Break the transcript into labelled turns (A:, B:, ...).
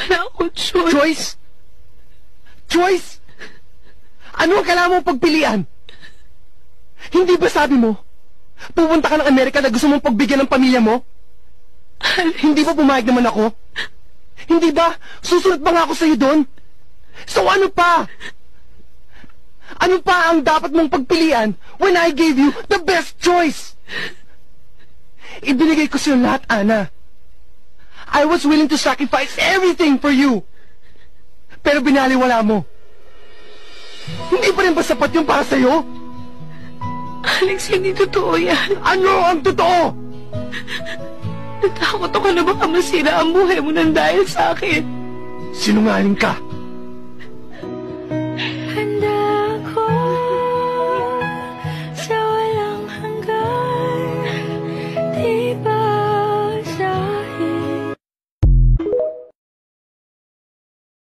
A: Wala akong choice.
B: Choice? Choice? Ano ang kailangan mong pagpilian? Hindi ba sabi mo, pupunta ka ng Amerika na gusto mong pagbigyan ng pamilya mo?
A: Alex.
B: Hindi ba pumayag naman ako? Hindi ba? Susunod ba nga ako sa'yo doon? So ano pa? Ano pa ang dapat mong pagpilian when I gave you the best choice? Ibinigay ko sa'yo lahat, Ana. I was willing to sacrifice everything for you. Pero binaliwala mo. Hindi pa rin ba sapat yung para sa'yo?
A: Alex, hindi totoo yan.
B: Ano ang totoo?
A: Natakot ako na baka masira ang buhay mo nang dahil sa akin.
B: Sinungaling ka.